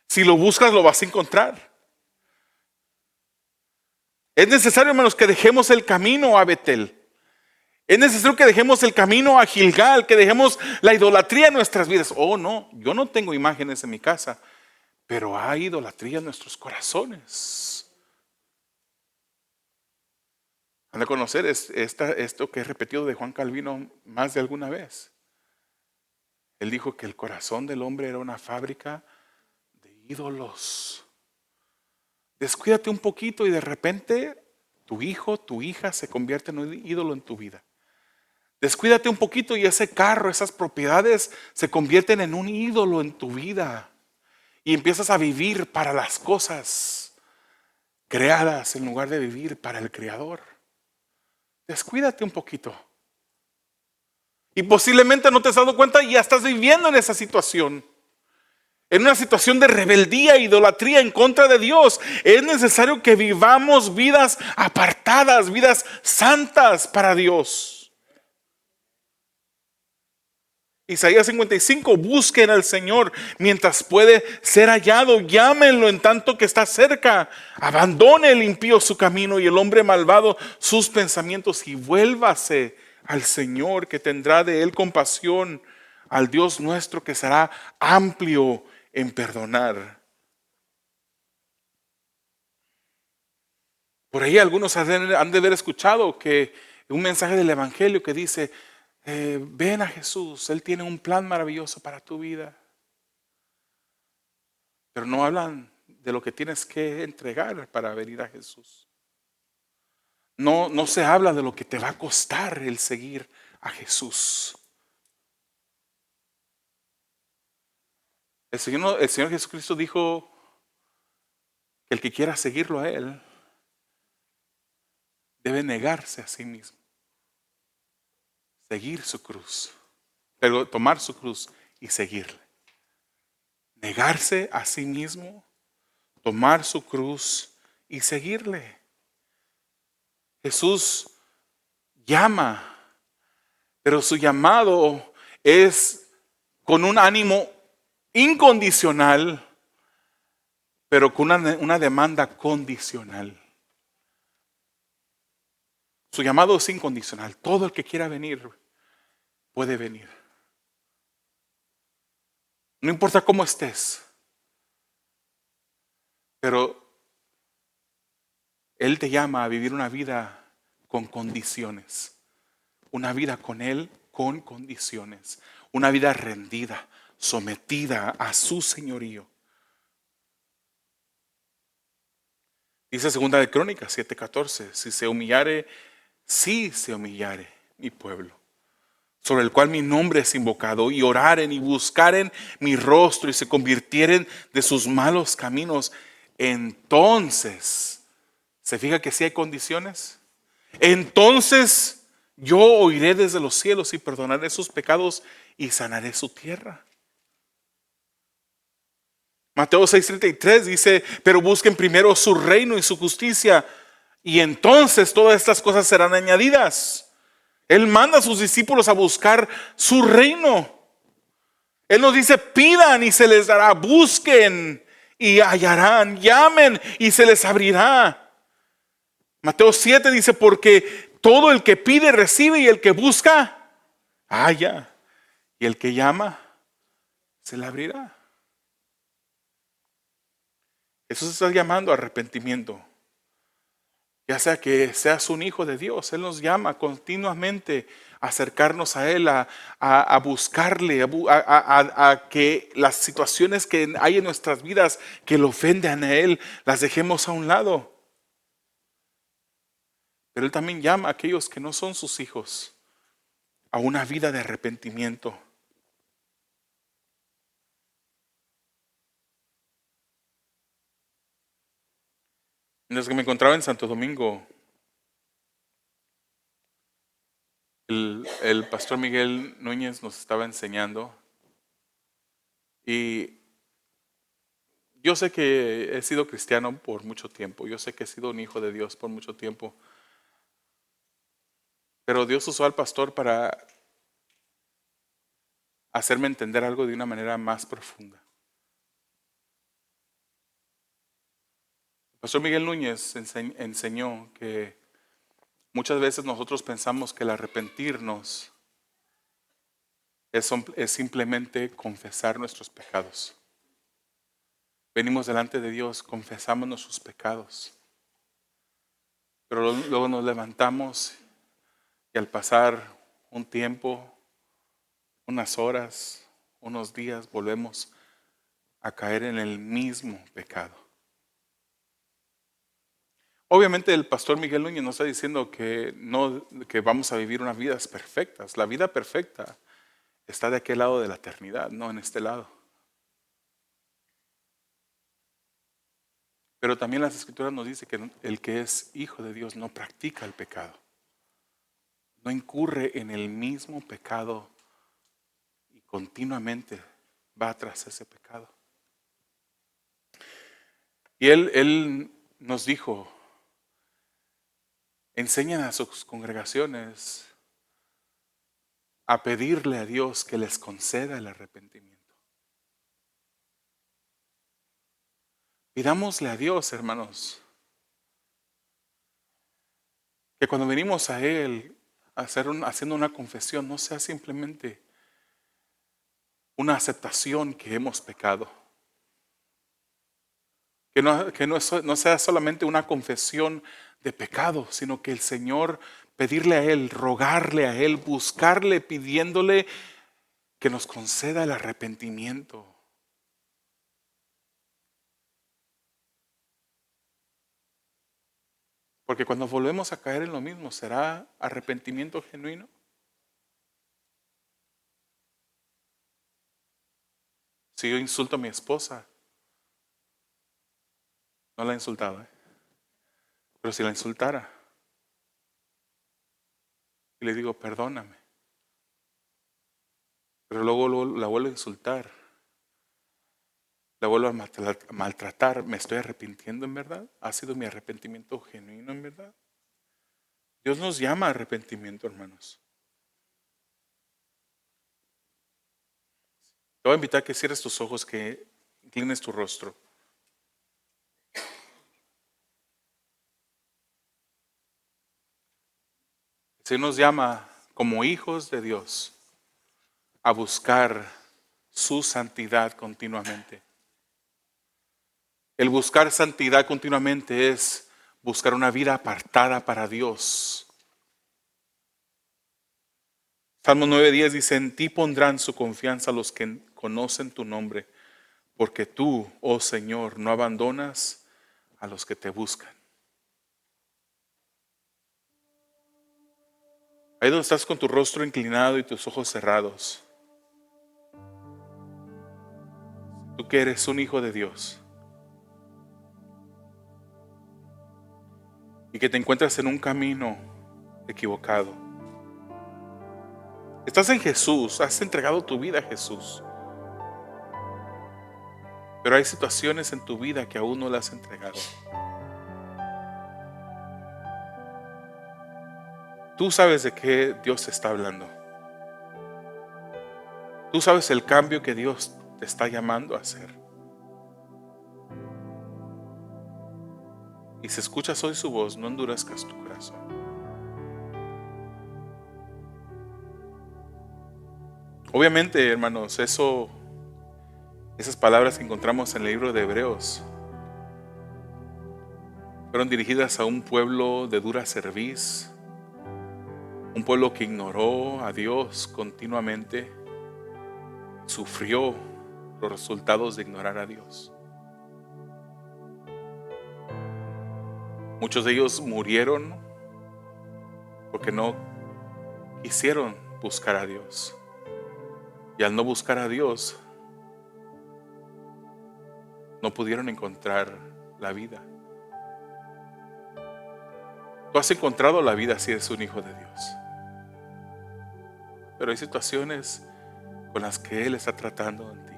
Speaker 1: Si lo buscas, lo vas a encontrar. Es necesario, hermanos, que dejemos el camino a Betel. Es necesario que dejemos el camino a Gilgal, que dejemos la idolatría en nuestras vidas. Oh, no, yo no tengo imágenes en mi casa, pero hay idolatría en nuestros corazones. Han de conocer esto que he repetido de Juan Calvino más de alguna vez. Él dijo que el corazón del hombre era una fábrica de ídolos. Descuídate un poquito y de repente tu hijo, tu hija se convierte en un ídolo en tu vida. Descuídate un poquito y ese carro, esas propiedades se convierten en un ídolo en tu vida. Y empiezas a vivir para las cosas creadas en lugar de vivir para el Creador. Descuídate un poquito. Y posiblemente no te has dado cuenta y ya estás viviendo en esa situación. En una situación de rebeldía e idolatría en contra de Dios. Es necesario que vivamos vidas apartadas, vidas santas para Dios. Isaías 55, busquen al Señor mientras puede ser hallado, llámenlo en tanto que está cerca. Abandone el impío su camino y el hombre malvado sus pensamientos y vuélvase al Señor, que tendrá de él compasión, al Dios nuestro que será amplio en perdonar. Por ahí algunos han de haber escuchado que un mensaje del Evangelio que dice: ven a Jesús, Él tiene un plan maravilloso para tu vida. Pero no hablan de lo que tienes que entregar para venir a Jesús. No se habla de lo que te va a costar el seguir a Jesús. El Señor Jesucristo dijo que el que quiera seguirlo a Él debe negarse a sí mismo. Seguir su cruz, pero tomar su cruz y seguirle. Negarse a sí mismo, tomar su cruz y seguirle. Jesús llama, pero su llamado es con un ánimo incondicional, pero con una demanda condicional. Su llamado es incondicional. Todo el que quiera venir puede venir. No importa cómo estés, pero Él te llama a vivir una vida con condiciones. Una vida con Él con condiciones. Una vida rendida, sometida a su señorío. Dice 2 de Crónicas 7:14: si se humillare mi pueblo, sobre el cual mi nombre es invocado, y oraren y buscaren mi rostro y se convirtieren de sus malos caminos, entonces, ¿se fija que sí hay condiciones? Entonces yo oiré desde los cielos y perdonaré sus pecados y sanaré su tierra. Mateo 6:33 dice: pero busquen primero su reino y su justicia, y entonces todas estas cosas serán añadidas. Él manda a sus discípulos a buscar su reino. Él nos dice: pidan y se les dará, busquen y hallarán, llamen y se les abrirá. Mateo 7 dice: porque todo el que pide recibe, y el que busca halla, y el que llama se le abrirá. Jesús está llamando a arrepentimiento. Ya sea que seas un hijo de Dios, Él nos llama continuamente a acercarnos a Él, a buscarle, a que las situaciones que hay en nuestras vidas que lo ofenden a Él, las dejemos a un lado. Pero Él también llama a aquellos que no son sus hijos a una vida de arrepentimiento. Mientras que me encontraba en Santo Domingo, el pastor Miguel Núñez nos estaba enseñando, y yo sé que he sido cristiano por mucho tiempo, yo sé que he sido un hijo de Dios por mucho tiempo, pero Dios usó al pastor para hacerme entender algo de una manera más profunda. El pastor Miguel Núñez enseñó que muchas veces nosotros pensamos que el arrepentirnos es simplemente confesar nuestros pecados. Venimos delante de Dios, confesamos nuestros pecados, pero luego nos levantamos y al pasar un tiempo, unas horas, unos días, volvemos a caer en el mismo pecado. Obviamente el pastor Miguel Núñez no está diciendo que vamos a vivir unas vidas perfectas. La vida perfecta está de aquel lado de la eternidad, no en este lado. Pero también las Escrituras nos dice que el que es hijo de Dios no practica el pecado. No incurre en el mismo pecado y continuamente va tras ese pecado. Y él nos dijo, enseñan a sus congregaciones a pedirle a Dios que les conceda el arrepentimiento. Pidámosle a Dios, hermanos, que cuando venimos a Él haciendo una confesión, no sea simplemente una aceptación que hemos pecado. Que no sea solamente una confesión de pecado, sino que el Señor, pedirle a Él, rogarle a Él, buscarle, pidiéndole que nos conceda el arrepentimiento. Porque cuando volvemos a caer en lo mismo, ¿será arrepentimiento genuino? Si yo insulto a mi esposa, no la he insultado, pero si la insultara y le digo perdóname, pero luego la vuelvo a insultar, la vuelvo a maltratar, ¿me estoy arrepintiendo en verdad? ¿Ha sido mi arrepentimiento genuino en verdad? Dios nos llama a arrepentimiento, hermanos. Te voy a invitar a que cierres tus ojos, que inclines tu rostro. El Señor nos llama como hijos de Dios a buscar su santidad continuamente. El buscar santidad continuamente es buscar una vida apartada para Dios. Salmo 9:10 dice, en ti pondrán su confianza los que conocen tu nombre, porque tú, oh Señor, no abandonas a los que te buscan. Ahí donde estás con tu rostro inclinado y tus ojos cerrados, tú que eres un hijo de Dios y que te encuentras en un camino equivocado. Estás en Jesús, has entregado tu vida a Jesús, pero hay situaciones en tu vida que aún no las has entregado. Tú sabes de qué Dios te está hablando. Tú sabes el cambio que Dios te está llamando a hacer. Y si escuchas hoy su voz, no endurezcas tu corazón. Obviamente, hermanos, esas palabras que encontramos en el libro de Hebreos fueron dirigidas a un pueblo de dura cerviz, un pueblo que ignoró a Dios continuamente, sufrió los resultados de ignorar a Dios. Muchos de ellos murieron porque no quisieron buscar a Dios. Y al no buscar a Dios, no pudieron encontrar la vida. Tú has encontrado la vida si eres un hijo de Dios. Pero hay situaciones con las que Él está tratando en ti.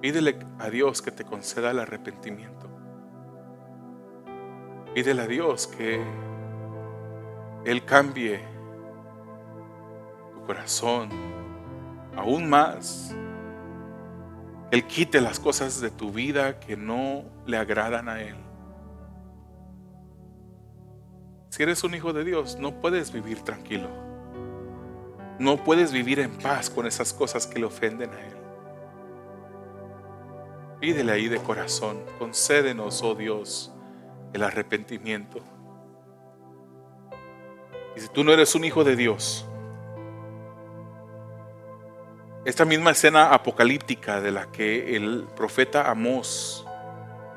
Speaker 1: Pídele a Dios que te conceda el arrepentimiento. Pídele a Dios que Él cambie tu corazón aún más. Él quite las cosas de tu vida que no le agradan a Él. Si eres un hijo de Dios, no puedes vivir tranquilo. No puedes vivir en paz con esas cosas que le ofenden a Él. Pídele ahí de corazón, concédenos, oh Dios, el arrepentimiento. Y si tú no eres un hijo de Dios, esta misma escena apocalíptica de la que el profeta Amós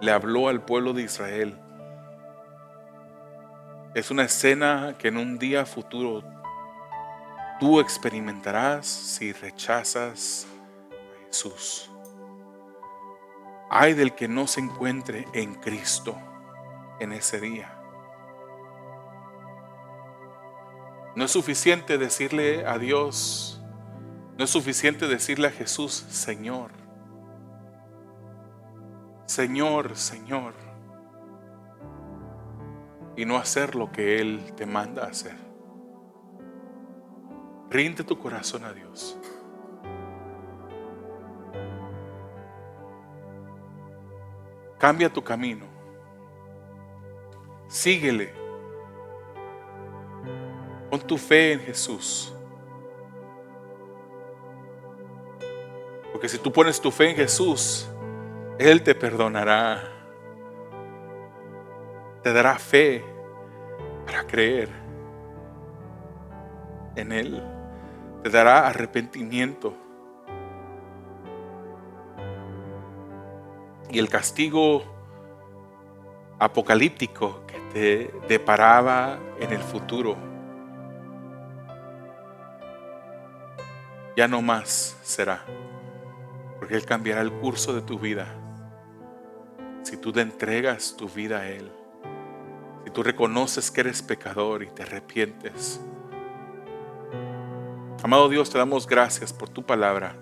Speaker 1: le habló al pueblo de Israel, es una escena que en un día futuro tú experimentarás si rechazas a Jesús. Ay del que no se encuentre en Cristo en ese día. No es suficiente decirle a Dios, no es suficiente decirle a Jesús, Señor, Señor, Señor, y no hacer lo que Él te manda hacer. Rinde tu corazón a Dios. Cambia tu camino. Síguele. Pon tu fe en Jesús. Porque si tú pones tu fe en Jesús, Él te perdonará. Te dará fe para creer en Él. Te dará arrepentimiento. Y el castigo apocalíptico que te deparaba en el futuro ya no más será, porque Él cambiará el curso de tu vida si tú te entregas tu vida a Él, si tú reconoces que eres pecador y te arrepientes. Amado Dios, te damos gracias por tu palabra.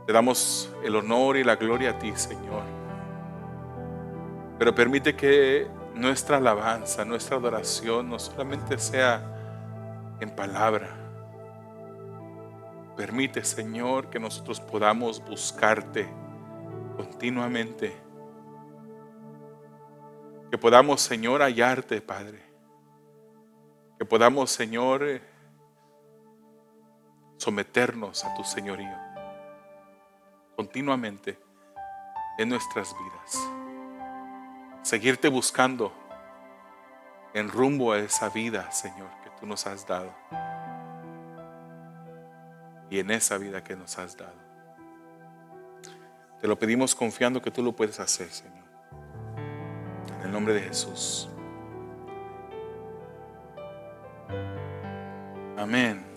Speaker 1: Te damos el honor y la gloria a ti, Señor. Pero permite que nuestra alabanza, nuestra adoración no solamente sea en palabra. Permite, Señor, que nosotros podamos buscarte continuamente. Que podamos, Señor, hallarte, Padre. Que podamos, Señor, someternos a tu señorío continuamente en nuestras vidas. Seguirte buscando en rumbo a esa vida, Señor, que tú nos has dado. Y en esa vida que nos has dado. Te lo pedimos confiando que tú lo puedes hacer, Señor. En el nombre de Jesús. Amén.